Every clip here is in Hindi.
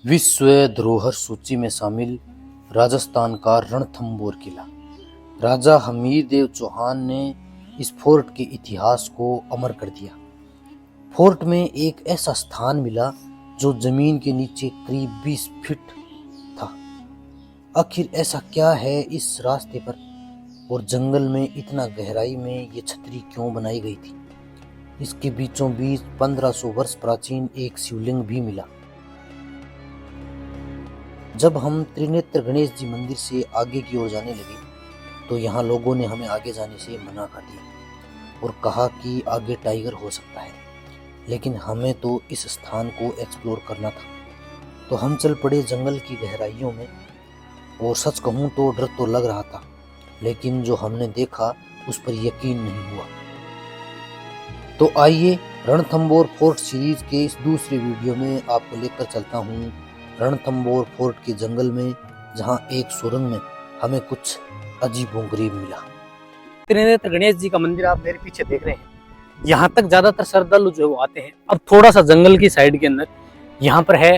विश्व धरोहर सूची में शामिल राजस्थान का रणथंभौर किला। राजा हमीरदेव चौहान ने इस फोर्ट के इतिहास को अमर कर दिया। फोर्ट में एक ऐसा स्थान मिला जो जमीन के नीचे करीब 20 फीट था। आखिर ऐसा क्या है इस रास्ते पर और जंगल में इतना गहराई में ये छतरी क्यों बनाई गई थी? इसके बीचों बीच 1500 वर्ष प्राचीन एक शिवलिंग भी मिला। जब हम त्रिनेत्र गणेश जी मंदिर से आगे की ओर जाने लगे तो यहाँ लोगों ने हमें आगे जाने से मना कर दिया और कहा कि आगे टाइगर हो सकता है, लेकिन हमें तो इस स्थान को एक्सप्लोर करना था। तो हम चल पड़े जंगल की गहराइयों में। और सच कहूँ तो डर तो लग रहा था, लेकिन जो हमने देखा उस पर यकीन नहीं हुआ। तो आइए रणथंभौर फोर्ट सीरीज के इस दूसरे वीडियो में आपको लेकर चलता हूँ रणथंभौर फोर्ट के जंगल में, जहाँ एक सुरंग में हमें कुछ अजीबोगरीब मिला। त्रिनेत्र गणेश जी का मंदिर आप मेरे पीछे देख रहे हैं। यहाँ तक ज्यादातर श्रद्धालु जो है वो आते हैं। अब थोड़ा सा जंगल की साइड के अंदर यहाँ पर है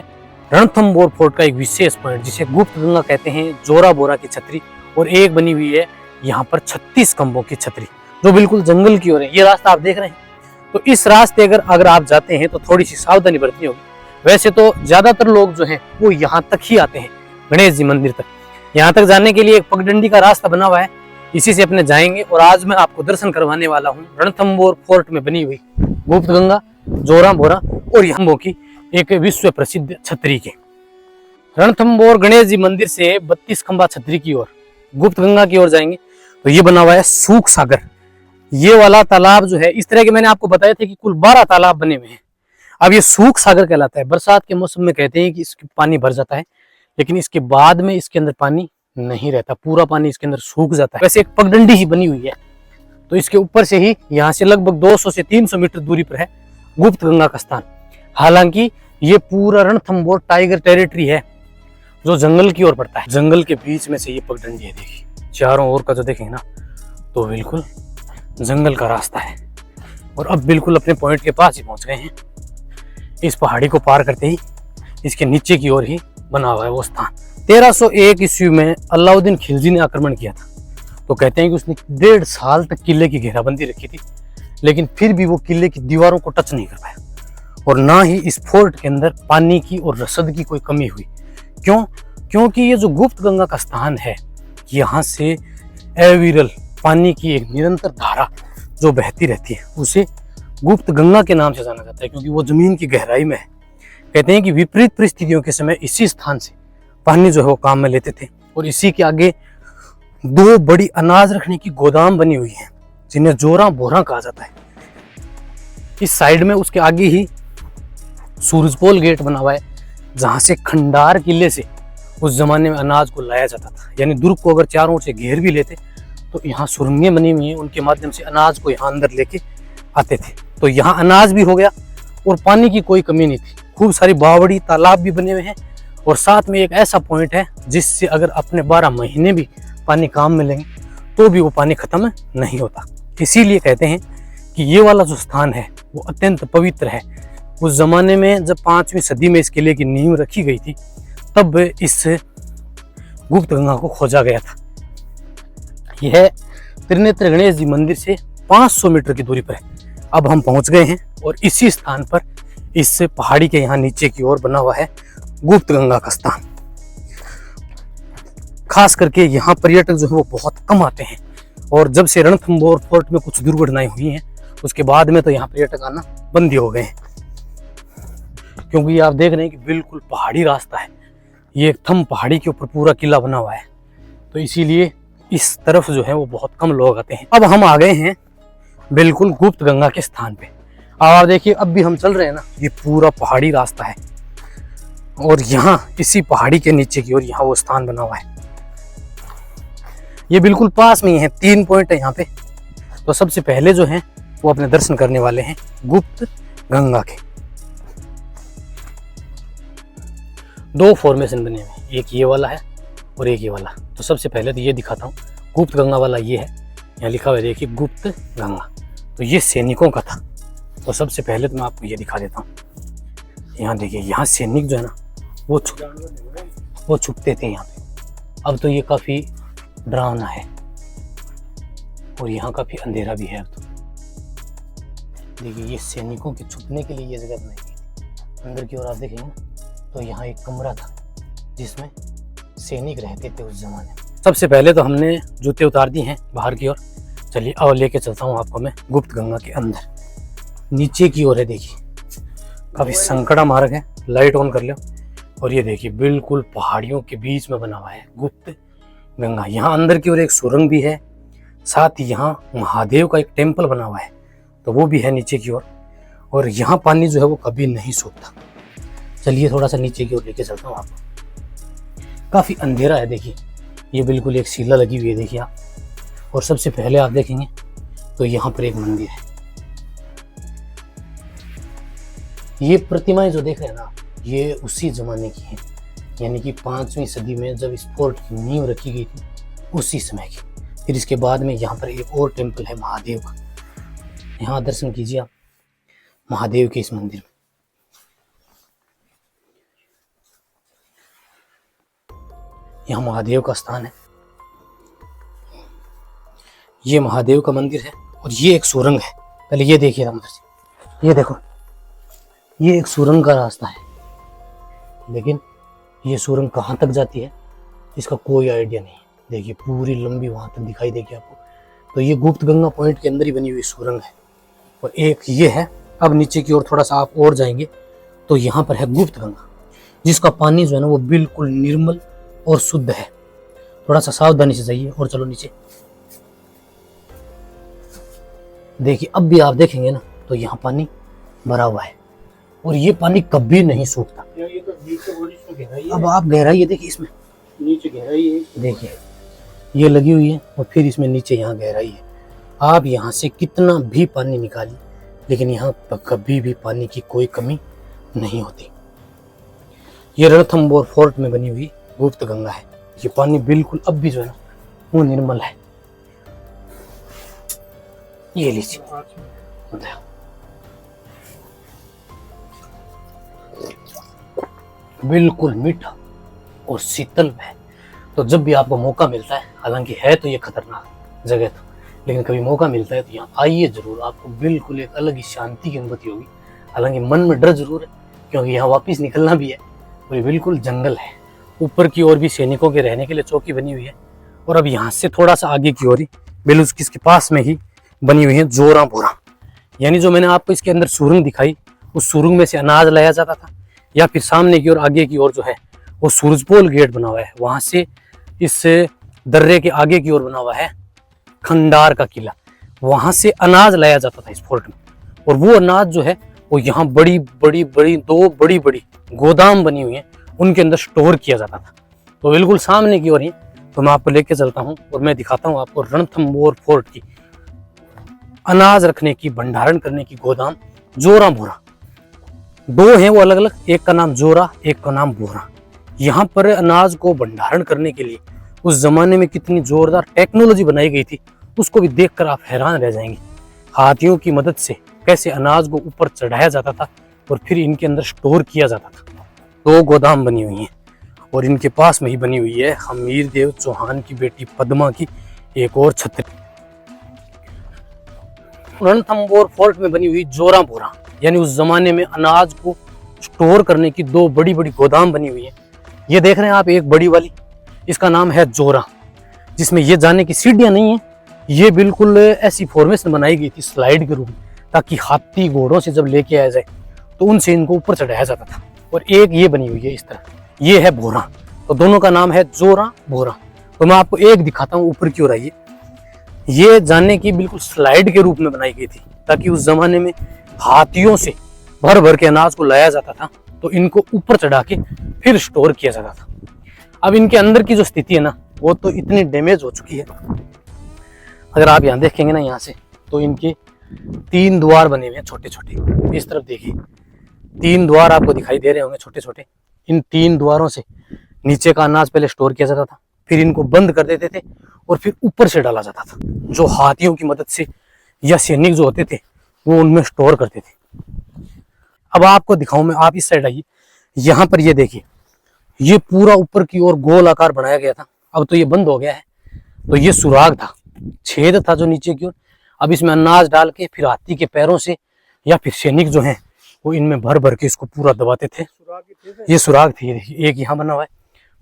रणथंभौर फोर्ट का एक विशेष पॉइंट, जिसे गुप्त गंगा कहते हैं। जोरा बोरा की छतरी और एक बनी हुई है यहाँ पर 36 खंभों की छतरी, जो बिल्कुल जंगल की ओर है। ये रास्ता आप देख रहे हैं। तो इस रास्ते अगर आप जाते हैं तो थोड़ी सी सावधानी बरतनी होगी। वैसे तो ज्यादातर लोग जो हैं वो यहाँ तक ही आते हैं, गणेश जी मंदिर तक। यहाँ तक जाने के लिए एक पगडंडी का रास्ता बना हुआ है, इसी से अपने जाएंगे। और आज मैं आपको दर्शन करवाने वाला हूँ रणथंभौर फोर्ट में बनी हुई गुप्त गंगा, जोरा बोरा और यहाँ की एक विश्व प्रसिद्ध छतरी के। रणथंभौर गणेश जी मंदिर से 32 खंभा छतरी की ओर गुप्त गंगा की ओर जाएंगे तो ये बना हुआ है सूख सागर। ये वाला तालाब जो है, इस तरह के मैंने आपको बताया था कि कुल 12 तालाब बने हुए हैं। अब ये सूख सागर कहलाता है। बरसात के मौसम में कहते हैं कि इसके पानी भर जाता है, लेकिन इसके बाद में इसके अंदर पानी नहीं रहता, पूरा पानी इसके अंदर सूख जाता है। वैसे एक पगडंडी ही बनी हुई है, तो इसके ऊपर से ही यहाँ से लगभग 200 से 300 मीटर दूरी पर है गुप्त गंगा का स्थान। हालांकि ये पूरा रणथंभौर टाइगर टेरिटरी है जो जंगल की ओर पड़ता है। जंगल के बीच में से ये पगडंडी है। देखिए चारों ओर का जो देखेंगे ना, तो बिल्कुल जंगल का रास्ता है। और अब बिल्कुल अपने पॉइंट के पास ही पहुंच गए हैं। इस पहाड़ी को पार करते ही इसके नीचे की ओर ही बना हुआ है वो स्थान। 1301 ईस्वी में अलाउद्दीन खिलजी ने आक्रमण किया था। तो कहते हैं कि उसने 1.5 साल तक किले की घेराबंदी रखी थी, लेकिन फिर भी वो किले की दीवारों को टच नहीं कर पाया। और ना ही इस फोर्ट के अंदर पानी की और रसद की कोई कमी हुई। क्यों? क्योंकि ये जो गुप्त गंगा का स्थान है, यहाँ से अविरल पानी की एक निरंतर धारा जो बहती रहती है, उसे गुप्त गंगा के नाम से जाना जाता है, क्योंकि वो जमीन की गहराई में है। कहते हैं कि विपरीत परिस्थितियों के समय इसी स्थान से पानी जो है वो काम में लेते थे। और इसी के आगे 2 बड़ी अनाज रखने की गोदाम बनी हुई है, जिन्हें जोरा बोरा कहा जाता है। इस साइड में उसके आगे ही सूरजपोल गेट बना हुआ है, जहां से खंडार किले से उस जमाने में अनाज को लाया जाता था। यानी दुर्ग को अगर चारों ओर से घेर भी लेते तो यहाँ सुरंगें बनी हुई हैं, उनके माध्यम से अनाज को यहाँ अंदर लेके आते थे। तो यहाँ अनाज भी हो गया और पानी की कोई कमी नहीं थी। खूब सारी बावड़ी तालाब भी बने हुए हैं, और साथ में एक ऐसा पॉइंट है जिससे अगर अपने 12 महीने भी पानी काम में लेंगे तो भी वो पानी खत्म नहीं होता। इसीलिए कहते हैं कि ये वाला जो स्थान है वो अत्यंत पवित्र है। उस जमाने में जब 5वीं सदी में इस किले की नींव रखी गई थी, तब इस गुप्त गंगा को खोजा गया था। यह त्रिनेत्र गणेश जी मंदिर से 500 मीटर की दूरी पर है। अब हम पहुंच गए हैं और इसी स्थान पर इस पहाड़ी के यहाँ नीचे की ओर बना हुआ है गुप्त गंगा का स्थान। खास करके यहाँ पर्यटक जो है वो बहुत कम आते हैं, और जब से रणथंभौर फोर्ट में कुछ दुर्घटनाएं हुई हैं उसके बाद में तो यहाँ पर्यटक आना बंद ही हो गए हैं। क्योंकि आप देख रहे हैं कि बिल्कुल पहाड़ी रास्ता है। ये एक थम पहाड़ी के ऊपर पूरा किला बना हुआ है, तो इसीलिए इस तरफ जो है वो बहुत कम लोग आते हैं। अब हम आ गए हैं बिल्कुल गुप्त गंगा के स्थान पे। अब आप देखिए, अब भी हम चल रहे हैं ना, ये पूरा पहाड़ी रास्ता है, और यहाँ इसी पहाड़ी के नीचे की ओर यहाँ वो स्थान बना हुआ है। ये बिल्कुल पास में ही है। 3 पॉइंट है यहाँ पे। तो सबसे पहले जो है वो अपने दर्शन करने वाले हैं गुप्त गंगा के। 2 फॉर्मेशन बने हुए हैं, एक ये वाला है और एक ये वाला। तो सबसे पहले तो ये दिखाता हूँ। गुप्त गंगा वाला ये है, यहाँ लिखा हुआ है देखिए गुप्त गंगा। तो ये सैनिकों का था। तो सबसे पहले तो मैं आपको ये दिखा देता हूँ। यहाँ देखिए, यहाँ सैनिक जो है ना वो छुपते थे यहाँ पे। अब तो ये काफी डरावना है और यहाँ काफी अंधेरा भी है। अब तो देखिए ये सैनिकों के छुपने के लिए ये जगह बनाई गई थी। अंदर की ओर आप देखेंगे ना तो यहाँ एक कमरा था जिसमें सैनिक रहते थे उस जमाने में। सबसे पहले तो हमने जूते उतार दिए हैं बाहर की ओर। चलिए और लेके चलता हूँ आपको मैं गुप्त गंगा के अंदर। नीचे की ओर है देखिए काफी संकड़ा मार्ग है, लाइट ऑन कर लो। और ये देखिए बिल्कुल पहाड़ियों के बीच में बना हुआ है गुप्त गंगा। यहाँ अंदर की ओर एक सुरंग भी है, साथ ही यहाँ महादेव का एक टेम्पल बना हुआ है तो वो भी है नीचे की ओर। और यहाँ पानी जो है वो कभी नहीं सूखता। चलिए थोड़ा सा नीचे की ओर लेके चलता हूँ आपको। काफी अंधेरा है देखिए, ये बिल्कुल एक शिला लगी हुई है देखिए आप। और सबसे पहले आप देखेंगे तो यहाँ पर एक मंदिर है। ये प्रतिमाएं जो देख रहे हैं ना ये उसी जमाने की है, यानी कि 5वीं सदी में जब इस फोर्ट की नींव रखी गई थी उसी समय की। फिर इसके बाद में यहाँ पर एक और टेम्पल है महादेव का। यहाँ दर्शन कीजिए आप महादेव के इस मंदिर में। यहाँ महादेव का स्थान है, ये महादेव का मंदिर है और ये एक सुरंग है। पहले ये देखिए अंदर से, ये देखो ये एक सुरंग का रास्ता है, लेकिन ये सुरंग कहाँ तक जाती है इसका कोई आइडिया नहीं है। देखिए पूरी लंबी वहां तक दिखाई देगी आपको। तो ये गुप्त गंगा पॉइंट के अंदर ही बनी हुई सुरंग है। और एक ये है। अब नीचे की ओर थोड़ा सा आप और जाएंगे तो यहाँ पर है गुप्त गंगा, जिसका पानी जो है ना वो बिल्कुल निर्मल और शुद्ध है। थोड़ा सा सावधानी से जाइए और चलो नीचे। देखिए अब भी आप देखेंगे ना तो यहाँ पानी भरा हुआ है और ये पानी कभी नहीं सूखता। ये तो नीचे बड़ी इसमें गहराई है। अब आप गहराई देखिए, इसमें नीचे गहराई है देखिए ये लगी हुई है और फिर इसमें नीचे यहाँ गहराई है। आप यहाँ से कितना भी पानी निकालिए लेकिन यहाँ पर कभी भी पानी की कोई कमी नहीं होती। ये रणथंबोर फोर्ट में बनी हुई गुप्त गंगा है। ये पानी बिल्कुल अब भी जो है ना वो निर्मल है। ये लीजिए बिल्कुल मीठा और शीतल है। तो जब भी आपको मौका मिलता है, हालांकि है तो ये खतरनाक जगह तो, लेकिन कभी मौका मिलता है तो यहाँ आइए जरूर। आपको बिल्कुल एक अलग ही शांति की अनुभूति होगी। हालांकि मन में डर जरूर है क्योंकि यहाँ वापस निकलना भी है और ये बिल्कुल जंगल है। ऊपर की ओर भी सैनिकों के रहने के लिए चौकी बनी हुई है। और अब यहाँ से थोड़ा सा आगे की ओर ही बिल्कुल इसके पास में ही बनी हुई है जोरा बोरा, यानी जो मैंने आपको इसके अंदर सुरंग दिखाई उस सुरंग में से अनाज लाया जाता था। या फिर सामने की ओर आगे की ओर जो है वो सूरजपोल गेट बना हुआ है, वहां से इस दर्रे के आगे की ओर बना हुआ है खंडार का किला। वहां से अनाज लाया जाता था इस फोर्ट में और वो अनाज जो है वो यहाँ बड़ी बड़ी दो बड़ी बड़ी गोदाम बनी हुई है, उनके अंदर स्टोर किया जाता था। तो बिल्कुल सामने की ओर ही तो मैं आपको लेके चलता हूँ और मैं दिखाता हूँ आपको रणथंबोर फोर्ट की अनाज रखने की, भंडारण करने की गोदाम जोरा बोरा। दो हैं वो अलग अलग, एक का नाम जोरा, एक का नाम बोरा। यहाँ पर अनाज को भंडारण करने के लिए उस जमाने में कितनी जोरदार टेक्नोलॉजी बनाई गई थी उसको भी देखकर आप हैरान रह जाएंगे। हाथियों की मदद से कैसे अनाज को ऊपर चढ़ाया जाता था और फिर इनके अंदर स्टोर किया जाता था। दो गोदाम बनी हुई हैं और इनके पास में ही बनी हुई है हमीर देव चौहान की बेटी पद्मा की एक और छतरी। रणथंबोर फोर्ट में बनी हुई जोरा बोरा, यानी उस जमाने में अनाज को स्टोर करने की दो बड़ी बड़ी गोदाम बनी हुई है। ये देख रहे हैं आप एक बड़ी वाली, इसका नाम है जोरा, जिसमें ये जाने की सीढ़ियां नहीं है। ये बिल्कुल ऐसी फॉर्मेशन बनाई गई थी स्लाइड के रूप में, ताकि हाथी घोड़ों से जब लेके आया जाए तो उनसे इनको ऊपर चढ़ाया जाता था। और एक ये बनी हुई है इस तरह, ये है बोरा। तो दोनों का नाम है जोरा बोरा। तो मैं आपको एक दिखाता हूँ ऊपर की ओर आइए। ये जाने की बिल्कुल स्लाइड के रूप में बनाई गई थी ताकि उस जमाने में हाथियों से भर भर के अनाज को लाया जाता था तो इनको ऊपर चढ़ा के फिर स्टोर किया जाता था। अब इनके अंदर की जो स्थिति है ना वो तो इतनी डैमेज हो चुकी है। अगर आप यहाँ देखेंगे ना यहाँ से तो इनके 3 द्वार बने हुए हैं छोटे छोटे। इस तरफ देखिए 3 द्वार आपको दिखाई दे रहे होंगे छोटे छोटे। इन 3 द्वारों से नीचे का अनाज पहले स्टोर किया जाता था, फिर इनको बंद कर देते थे और फिर ऊपर से डाला जाता था। जो हाथियों की मदद से या सैनिक जो होते थे वो उनमें स्टोर करते थे। अब आपको दिखाऊं मैं, आप इस साइड आइए। यहाँ पर ये देखिए ये पूरा ऊपर की ओर गोल आकार बनाया गया था, अब तो ये बंद हो गया है। तो ये सुराग था, छेद था जो नीचे की ओर। अब इसमें अनाज डाल के फिर हाथी के पैरों से या फिर सैनिक जो हैं वो इनमें भर भर के इसको पूरा दबाते थे। ये सुराग थी, ये देखिए एक यहाँ बना हुआ है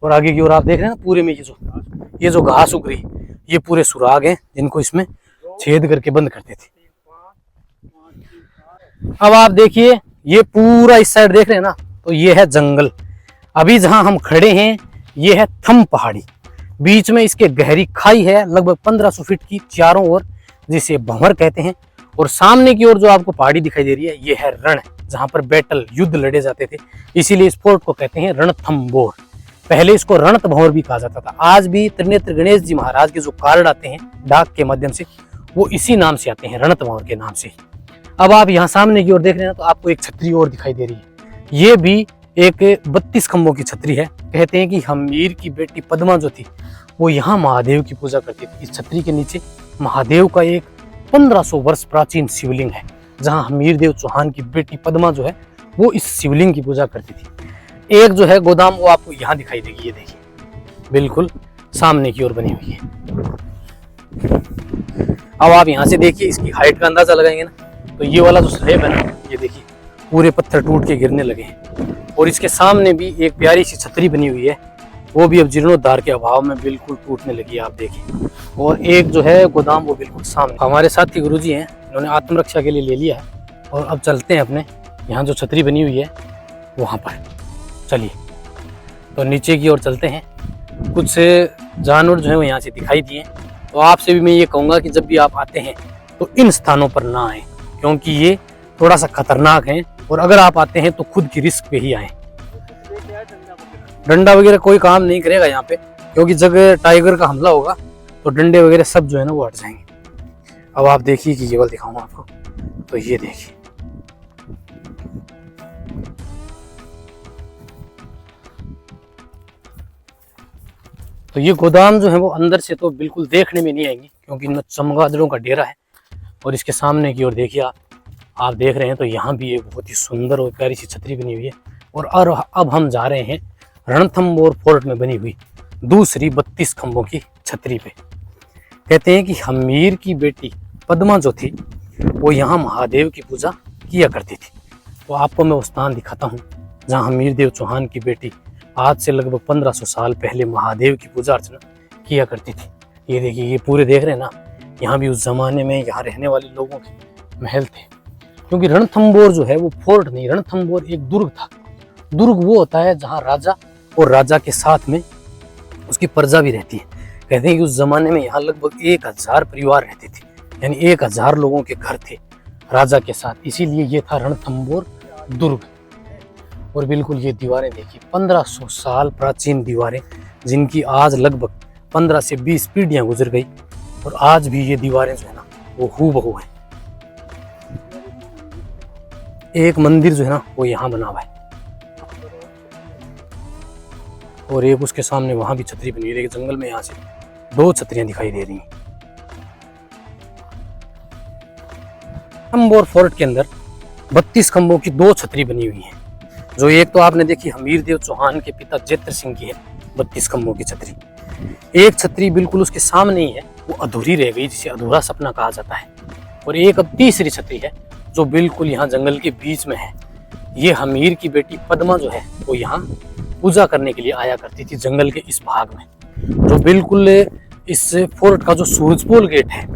और आगे की ओर आप देख रहे हैं ना पूरे में ये जो घास उग रही, ये पूरे सुराग हैं जिनको इसमें छेद करके बंद करते थे। अब आप देखिए ये पूरा इस साइड देख रहे हैं ना, तो ये है जंगल। अभी जहां हम खड़े हैं ये है थम पहाड़ी, बीच में इसके गहरी खाई है लगभग 1500 फीट की चारों ओर, जिसे भंवर कहते हैं। और सामने की ओर जो आपको पहाड़ी दिखाई दे रही है ये है रण, जहां पर बैटल युद्ध लड़े जाते थे, इसीलिए इस फोर्ट को कहते हैं रणथंबोर। पहले इसको रणथंबोर भी कहा जाता था। आज भी त्रिनेत्र गणेश जी महाराज के जो कार्ड आते हैं डाक के माध्यम से वो इसी नाम से आते हैं, रणथंबोर के नाम से। अब आप यहाँ सामने की ओर देख रहे हैं तो आपको एक छतरी और दिखाई दे रही है। ये भी एक 32 खंभों की छतरी है। कहते हैं कि हमीर की बेटी पद्मा जो थी वो यहाँ महादेव की पूजा करती थी। इस छतरी के नीचे महादेव का एक 1500 वर्ष प्राचीन शिवलिंग है, जहाँ हमीर देव चौहान की बेटी पद्मा जो है वो इस शिवलिंग की पूजा करती थी। एक जो है गोदाम वो आपको यहाँ दिखाई देगी, ये देखिए बिल्कुल सामने की ओर बनी हुई है। अब आप यहाँ से देखिए इसकी हाइट का अंदाजा लगाएंगे ना, तो ये वाला जो स्लैब है ना, ये देखिए पूरे पत्थर टूट के गिरने लगे हैं। और इसके सामने भी एक प्यारी सी छतरी बनी हुई है, वो भी अब जीर्णोद्धार के अभाव में बिल्कुल टूटने लगी है, आप देखिए। और एक जो है गोदाम वो बिल्कुल सामने। हमारे साथी गुरुजी हैं, इन्होंने आत्मरक्षा के लिए ले लिया है और अब चलते हैं अपने यहाँ जो छतरी बनी हुई है वहाँ पर। चलिए तो नीचे की ओर चलते हैं। कुछ जानवर जो है वो यहाँ से दिखाई दिए, तो आपसे भी मैं ये कहूँगा कि जब भी आप आते हैं तो इन स्थानों पर ना आए, क्योंकि ये थोड़ा सा खतरनाक है। और अगर आप आते हैं तो खुद की रिस्क पे ही आए। डंडा वगैरह कोई काम नहीं करेगा यहाँ पे, क्योंकि जब टाइगर का हमला होगा तो डंडे वगैरह सब जो है ना वो हट जाएंगे। अब आप देखिए कि ये वाला दिखाऊंगा आपको, तो ये देखिए तो ये गोदाम जो है वो अंदर से तो बिल्कुल देखने में नहीं आएंगे, क्योंकि इनमें चमगादड़ों का डेरा है। और इसके सामने की ओर देखिए आप देख रहे हैं तो यहाँ भी एक बहुत ही सुंदर और प्यारी सी छतरी बनी हुई है। और अब हम जा रहे हैं रणथंबोर फोर्ट में बनी हुई दूसरी 32 खंभों की छतरी पे। कहते हैं कि हमीर की बेटी पद्मा जो थी वो यहाँ महादेव की पूजा किया करती थी। तो आपको मैं वो स्थान दिखाता हूँ जहाँ हमीर देव चौहान की बेटी आज से लगभग 1500 साल पहले महादेव की पूजा अर्चना किया करती थी। ये देखिए ये पूरे देख रहे हैं ना, यहाँ भी उस जमाने में यहाँ रहने वाले लोगों के महल थे। क्योंकि रणथंबोर जो है वो फोर्ट नहीं, रणथंबोर एक दुर्ग था। दुर्ग वो होता है जहाँ राजा और राजा के साथ में उसकी प्रजा भी रहती है। कहते हैं कि उस जमाने में यहाँ लगभग 1000 परिवार रहते थे, यानी 1000 लोगों के घर थे राजा के साथ, इसीलिए ये था रणथंबोर दुर्ग। और बिल्कुल ये दीवारें देखिए 1500 साल प्राचीन दीवारें, जिनकी आज लगभग 15 से 20 पीढ़ियां गुजर गई और आज भी ये दीवारें जो है ना वो हूबहू है। एक मंदिर जो है ना वो यहाँ बना हुआ है और एक उसके सामने वहां भी छतरी बनी है। जंगल में यहाँ से 2 छतरियां दिखाई दे रही हैं। रणथंबोर फोर्ट के अंदर 32 खंभों की 2 छतरी बनी हुई है। जो एक तो आपने देखी हमीर देव चौहान के पिता जेत्र सिंह की है 32 खंभों की छतरी। एक छतरी बिल्कुल उसके सामने ही है, वो अधूरी रह गई, जिसे अधूरा सपना कहा जाता है। और एक अब तीसरी छतरी है जो बिल्कुल यहाँ जंगल के बीच में है। ये हमीर की बेटी पद्मा जो है वो यहाँ पूजा करने के लिए आया करती थी जंगल के इस भाग में, जो बिल्कुल इस फोर्ट का जो सूरजपोल गेट है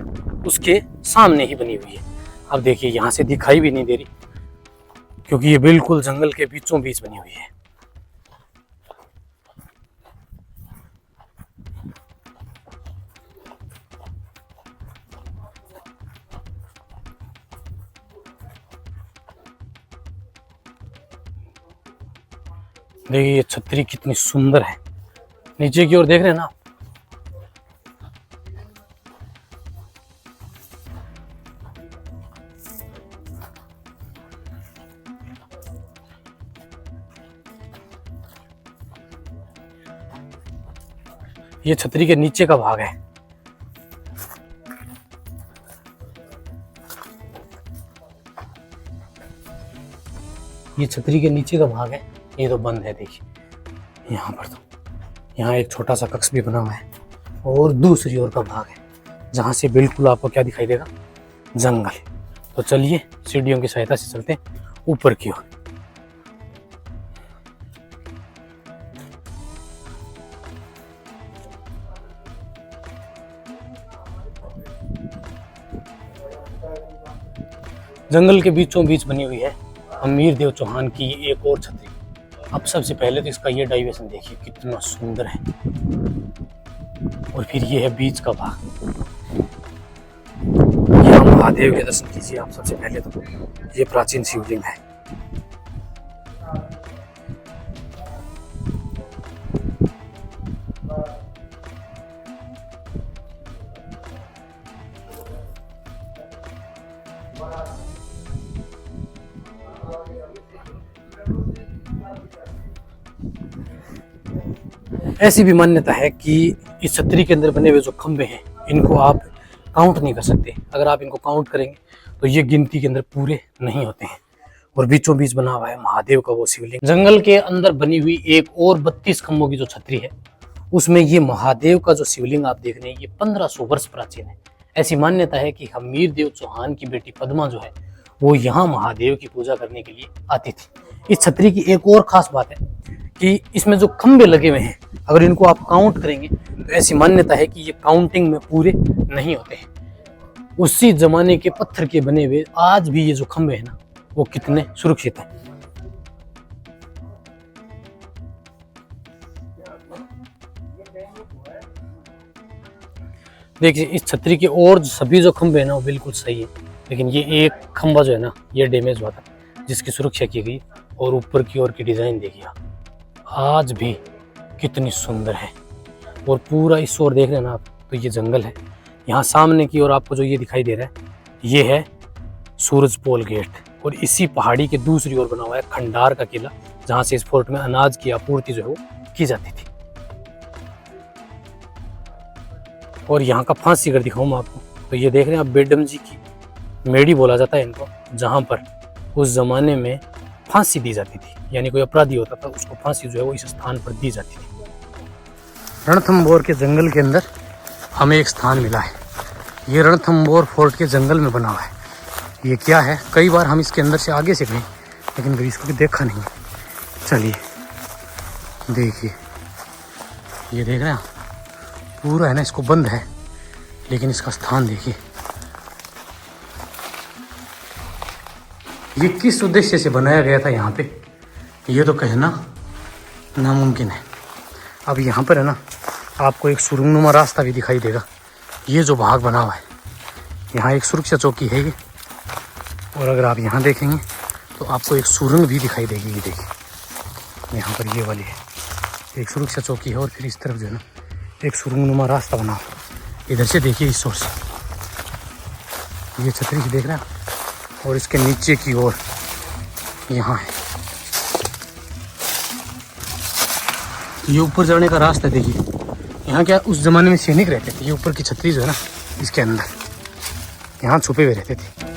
उसके सामने ही बनी हुई है। अब देखिए यहाँ से दिखाई भी नहीं दे रही, क्योंकि ये बिल्कुल जंगल के बीचों बीच बनी हुई है। देखिए ये छतरी कितनी सुंदर है, नीचे की ओर देख रहे हैं ना। ये छतरी के नीचे का भाग है। ये छतरी के नीचे का भाग है, ये तो बंद है देखिए। यहाँ पर तो यहाँ एक छोटा सा कक्ष भी बना हुआ है और दूसरी ओर का भाग है जहाँ से बिल्कुल आपको क्या दिखाई देगा, जंगल। तो चलिए सीढ़ियों की सहायता से चलते हैं ऊपर की ओर। जंगल के बीचों बीच बनी हुई है हमीर देव चौहान की एक और छतरी। अब सबसे पहले तो इसका ये डाइवेशन देखिए कितना सुंदर है, और फिर ये है बीच का भाग। यहाँ महादेव के दर्शन कीजिए आप सबसे पहले तो। ये प्राचीन शिवलिंग है। ऐसी भी मान्यता है कि इस छतरी के अंदर बने हुए जो खंभे हैं इनको आप काउंट नहीं कर सकते। अगर आप इनको काउंट करेंगे तो ये गिनती के अंदर पूरे नहीं होते हैं। और बीचों बीच बना हुआ है महादेव का वो शिवलिंग। जंगल के अंदर बनी हुई एक और 32 खंभों की जो छतरी है उसमें ये महादेव का जो शिवलिंग आप देख रहे हैं ये 1500 वर्ष प्राचीन है। ऐसी मान्यता है कि हमीर देव चौहान की बेटी पद्मा जो है वो यहाँ महादेव की पूजा करने के लिए आती थी। इस छतरी की एक और खास बात है कि इसमें जो खंभे लगे हुए हैं अगर इनको आप काउंट करेंगे तो ऐसी मान्यता है कि ये काउंटिंग में पूरे नहीं होते हैं। उसी जमाने के पत्थर के बने हुए आज भी ये जो खंभे हैं ना वो कितने सुरक्षित हैं। देखिए इस छतरी के और सभी जो खंभे हैं ना वो बिल्कुल सही है, लेकिन ये एक खंभा जो है ना ये डैमेज हुआ था जिसकी सुरक्षा की गई। और ऊपर की ओर की डिजाइन देखिए आज भी कितनी सुंदर है। और पूरा इस ओर देख रहे हैं ना आप तो ये जंगल है। यहाँ सामने की ओर आपको जो ये दिखाई दे रहा है ये है सूरज पोल गेट, और इसी पहाड़ी के दूसरी ओर बना हुआ है खंडार का किला जहाँ से इस फोर्ट में अनाज की आपूर्ति जो है वो की जाती थी। और यहाँ का फांसी अगर दिखाऊँ मैं आपको तो ये देख रहे हैं आप बेडम जी की मेड़ी बोला जाता है इनको, जहाँ पर उस जमाने में फांसी दी जाती थी। यानी कोई अपराधी होता था उसको फांसी जो है वो इस स्थान पर दी जाती थी। रणथंभौर के जंगल के अंदर हमें एक स्थान मिला है। ये रणथंभौर फोर्ट के जंगल में बना हुआ है। ये क्या है, कई बार हम इसके अंदर से आगे से गए लेकिन कभी इसको देखा नहीं। चलिए देखिए ये देख रहे हैं पूरा है ना, इसको बंद है लेकिन इसका स्थान देखिए। ये किस उद्देश्य से बनाया गया था यहाँ पे ये तो कहना नामुमकिन है। अब यहाँ पर है ना आपको एक सुरंगनुमा रास्ता भी दिखाई देगा। ये जो भाग बना हुआ है यहाँ एक सुरक्षा चौकी है ये, और अगर आप यहाँ देखेंगे तो आपको एक सुरंग भी दिखाई देगी। ये देखिए यहाँ पर ये वाली है एक सुरक्षा चौकी है, और फिर इस तरफ जो है ना एक सुरंगनुमा रास्ता बना हुआ। इधर से देखिए इस ओर से ये छतरी से देख रहे हैं, और इसके नीचे की ओर यहाँ है ये ऊपर जाने का रास्ता। देखिए यहाँ क्या उस जमाने में सैनिक रहते थे। ये ऊपर की छतरी जो है ना इसके अंदर यहाँ छुपे हुए रहते थे।